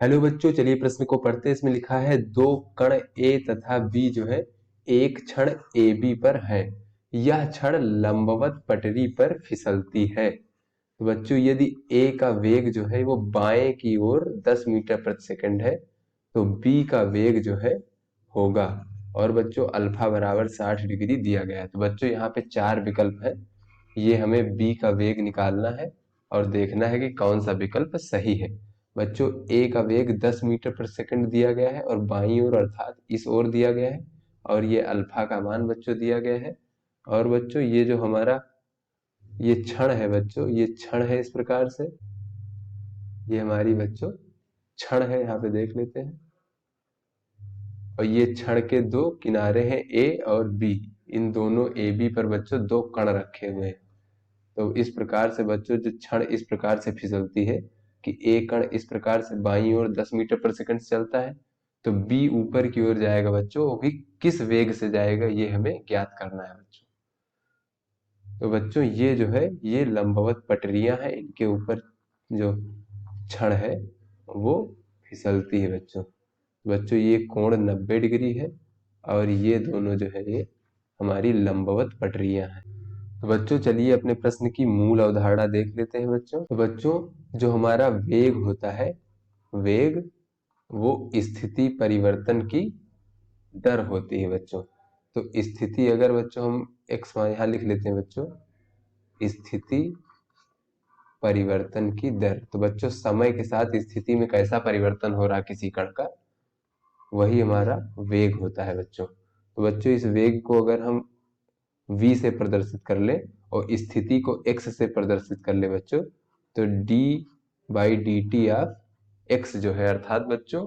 Hello बच्चों, चलिए प्रश्न को पढ़ते हैं। इसमें लिखा है दो कण ए तथा बी जो है एक क्षण ए बी पर है। यह क्षण लंबवत पटरी पर फिसलती है। तो बच्चों यदि ए का वेग जो है वो बाएं की ओर 10 मीटर प्रति सेकंड है तो बी का वेग जो है होगा। और बच्चों अल्फा बराबर 60 डिग्री दिया गया है। तो बच्चों यहाँ पे चार विकल्प है। ये हमें बी का वेग निकालना है और देखना है कि कौन सा विकल्प सही है। बच्चों ए का वेग 10 मीटर प्रति सेकंड दिया गया है और बाईं ओर अर्थात इस ओर दिया गया है। और ये अल्फा का मान बच्चों दिया गया है। और बच्चों ये जो हमारा ये क्षण है बच्चों, ये क्षण है इस प्रकार से। ये हमारी बच्चों क्षण है, यहाँ पे देख लेते हैं। और ये क्षण के दो किनारे हैं ए और बी। इन दोनों ए बी पर बच्चों दो कण रखे हुए हैं। तो इस प्रकार से बच्चों जो क्षण इस प्रकार से फिसलती है कि ए कण इस प्रकार से बाईं ओर 10 मीटर प्रति सेकंड से चलता है तो बी ऊपर की ओर जाएगा बच्चों, वो भी किस वेग से जाएगा ये हमें ज्ञात करना है बच्चों। तो बच्चों ये जो है ये लंबवत पटरियां हैं, इनके ऊपर जो क्षण है वो फिसलती है बच्चों। बच्चों ये कोण 90 डिग्री है और ये दोनों जो है ये हमारी लंबवत पटरियां हैं। तो बच्चों चलिए अपने प्रश्न की मूल अवधारणा देख लेते हैं बच्चों। तो बच्चों जो हमारा वेग होता है, वेग वो स्थिति परिवर्तन की दर होती है बच्चों। तो स्थिति अगर बच्चों हम एक्स यहाँ लिख लेते हैं बच्चों, स्थिति परिवर्तन की दर। तो बच्चों समय के साथ स्थिति में कैसा परिवर्तन हो रहा किसी कण का, वही हमारा वेग होता है बच्चों। तो बच्चों इस वेग को अगर हम v से प्रदर्शित कर ले और स्थिति को x से प्रदर्शित कर ले बच्चों, तो d by d t of x जो है अर्थात बच्चों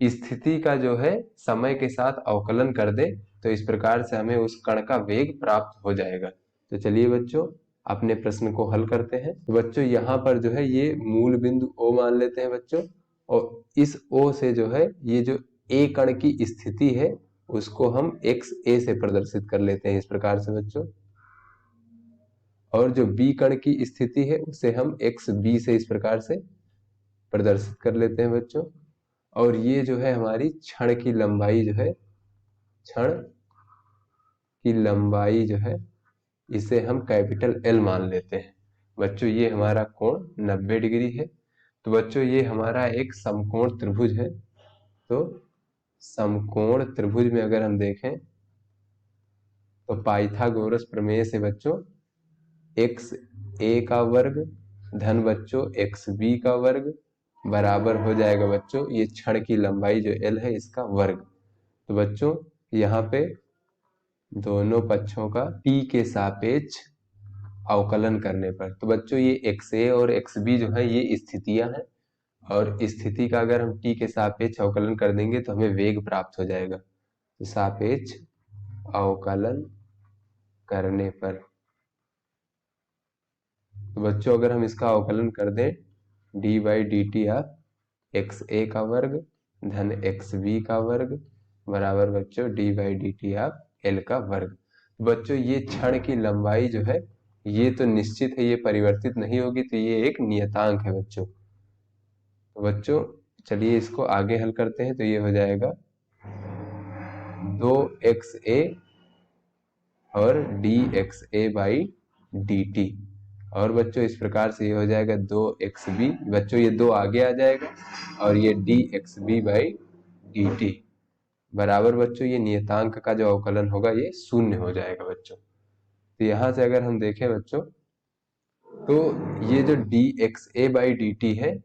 स्थिति का जो है समय के साथ अवकलन कर दे तो इस प्रकार से हमें उस कण का वेग प्राप्त हो जाएगा। तो चलिए बच्चों अपने प्रश्न को हल करते हैं। तो बच्चों यहाँ पर जो है ये मूल बिंदु O मान लेते हैं बच्चों। और इस O से जो है ये जो A कण की स्थिति है उसको हम एक्स ए से प्रदर्शित कर लेते हैं इस प्रकार से बच्चों। और जो बी कण की स्थिति है उसे हम एक्स बी से इस प्रकार से प्रदर्शित कर लेते हैं बच्चों। और ये जो है हमारी क्षण की लंबाई जो है, क्षण की लंबाई जो है इसे हम कैपिटल एल मान लेते हैं बच्चों। ये हमारा कोण 90 डिग्री है। तो बच्चों ये हमारा एक समकोण त्रिभुज है। तो समकोण त्रिभुज में अगर हम देखें तो पाइथागोरस प्रमेय से बच्चों एक्स ए का वर्ग धन बच्चों एक्स बी का वर्ग बराबर हो जाएगा बच्चों ये क्षण की लंबाई जो एल है इसका वर्ग। तो बच्चों यहाँ पे दोनों पक्षों का टी के सापेक्ष अवकलन करने पर, तो बच्चों ये एक्स ए और एक्स बी जो है ये स्थितियां हैं और स्थिति का अगर हम टी के सापेक्ष अवकलन कर देंगे तो हमें वेग प्राप्त हो जाएगा। तो सापेक्ष अवकलन करने पर, तो बच्चों अगर हम इसका अवकलन कर दें d by d t of x a का वर्ग धन एक्स बी का वर्ग बराबर बच्चों d by d t of l का वर्ग। बच्चों ये क्षण की लंबाई जो है ये तो निश्चित है, ये परिवर्तित नहीं होगी, तो ये एक नियतांक है बच्चों। तो बच्चों चलिए इसको आगे हल करते हैं। तो ये हो जाएगा 2xa और D x A by d T. और बच्चों इस प्रकार से ये हो जाएगा 2xb, बच्चों ये 2 आगे आ जाएगा और ये dxb बाई डी टी बराबर बच्चों ये नियतांक का जो अवकलन होगा ये शून्य हो जाएगा बच्चों। तो यहाँ से अगर हम देखें बच्चों तो ये जो dxa बाई डी टी है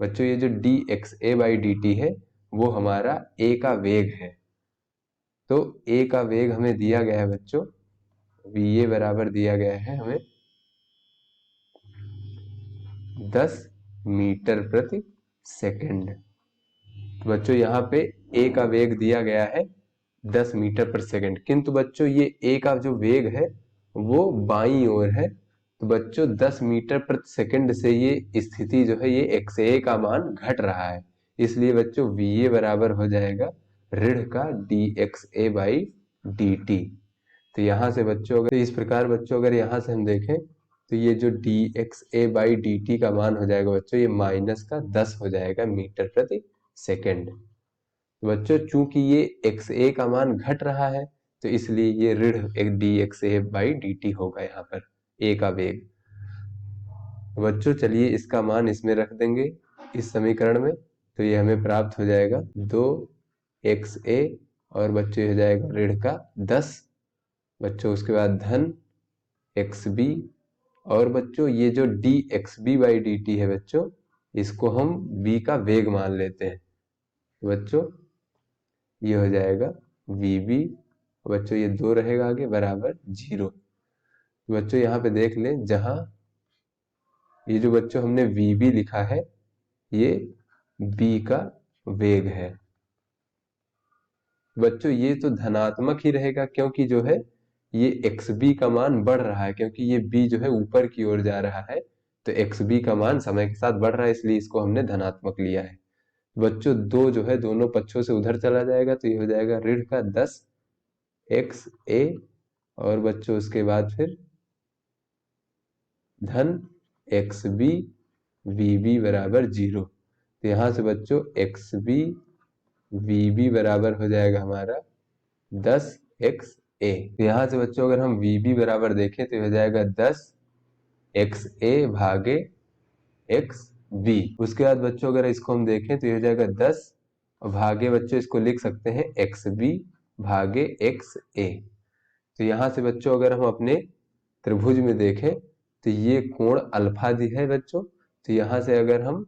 बच्चों, ये जो dxa बाई डी टी है वो हमारा a का वेग है। तो a का वेग हमें दिया गया है बच्चों, va बराबर दिया गया है हमें 10 मीटर प्रति सेकंड। तो बच्चों यहाँ पे a का वेग दिया गया है 10 मीटर प्रति सेकंड, किंतु बच्चों ये a का जो वेग है वो बाईं ओर है। तो बच्चों 10 मीटर प्रति सेकंड से ये स्थिति जो है ये xa का मान घट रहा है, इसलिए बच्चों va बराबर हो जाएगा ऋण का dxa बाई dt। तो यहाँ से बच्चों अगर इस प्रकार बच्चों अगर यहाँ से हम देखें तो ये जो dxa/dt का मान हो जाएगा बच्चों, ये -10 हो जाएगा मीटर प्रति सेकेंड। तो बच्चों चूंकि ये xa का मान घट रहा है, तो इसलिए ये ऋण एक dxa/dt होगा यहाँ पर, a का वेग। बच्चों चलिए इसका मान इसमें रख देंगे इस समीकरण में, तो ये हमें प्राप्त हो जाएगा 2xa, और बच्चों हो जाएगा ऋण का 10 बच्चों, उसके बाद धन xb, और बच्चों ये जो dxb/dt है बच्चों, इसको हम b का वेग मान लेते हैं। बच्चों ये हो जाएगा vb, बच्चों ये 2 रहेगा आगे बराबर 0। बच्चों यहाँ पे देख लें, जहां ये जो बच्चों हमने vb लिखा है, ये b का वेग है। बच्चों ये तो धनात्मक ही रहेगा, क्योंकि जो है ये xb का मान बढ़ रहा है, क्योंकि ये b जो है ऊपर की ओर जा रहा है, तो xb का मान समय के साथ बढ़ रहा है, इसलिए इसको हमने धनात्मक लिया है। बच्चों 2 जो है दोनों पक्षों से उधर चला जाएगा, तो ये हो जाएगा ऋण का 10xa, और बच्चों उसके बाद फिर धन xb vb बराबर 0। तो यहाँ से बच्चों xb vb बराबर हो जाएगा हमारा 10xa। तो यहाँ से बच्चों अगर हम vb बराबर देखें, तो हो जाएगा 10xa भागे xb। उसके बाद बच्चों अगर इसको हम देखें, तो ये हो जाएगा 10 भागे, बच्चों इसको लिख सकते हैं xb भागे xa। तो यहाँ से बच्चों अगर हम अपने त्रिभुज में देखें, तो ये कोण अल्फा दी है बच्चों। तो यहाँ से अगर हम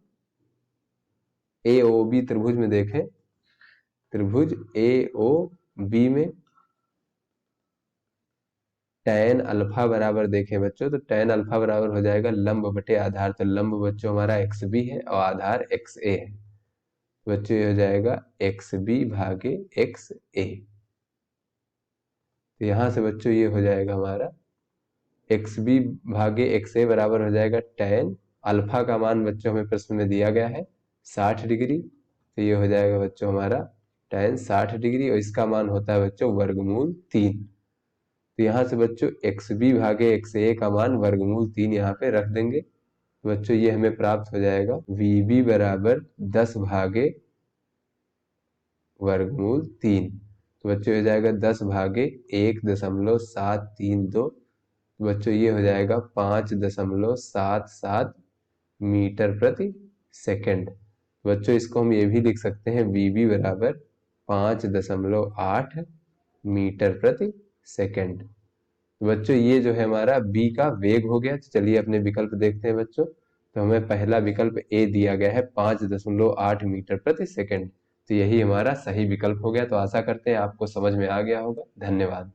AOB त्रिभुज में देखें, त्रिभुज AOB में tan अल्फा बराबर देखें बच्चों, तो tan अल्फा बराबर हो जाएगा लंब बटे आधार। तो लंब बच्चों हमारा xb है और आधार xa है। बच्चों ये हो जाएगा xb भागे xa। तो यहाँ से बच्चों ये हो जाएगा हमारा xb भागे xa बराबर हो जाएगा tan अल्फा का मान बच्चों हमें प्रश्न में दिया गया है 60 डिग्री। तो ये हो जाएगा बच्चों हमारा tan 60 डिग्री, और इसका मान होता है बच्चों वर्गमूल 3। तो यहाँ से बच्चों xb भागे xa का मान वर्गमूल 3 यहाँ पे रख देंगे। तो बच्चों ये हमें प्राप्त हो जाएगा vb बराबर 10 भागे वर्गमूल 3। तो बच्चों हो जाएगा 10 भागे 1.732। बच्चों ये हो जाएगा 5.77 मीटर प्रति सेकंड। बच्चों इसको हम ये भी लिख सकते हैं vb बराबर 5.8 मीटर प्रति सेकंड। बच्चों ये जो है हमारा b का वेग हो गया। तो चलिए अपने विकल्प देखते हैं बच्चों। तो हमें पहला विकल्प A दिया गया है 5.8 मीटर प्रति सेकंड। तो यही हमारा सही विकल्प हो गया। तो आशा करते हैं आपको समझ में आ गया होगा। धन्यवाद।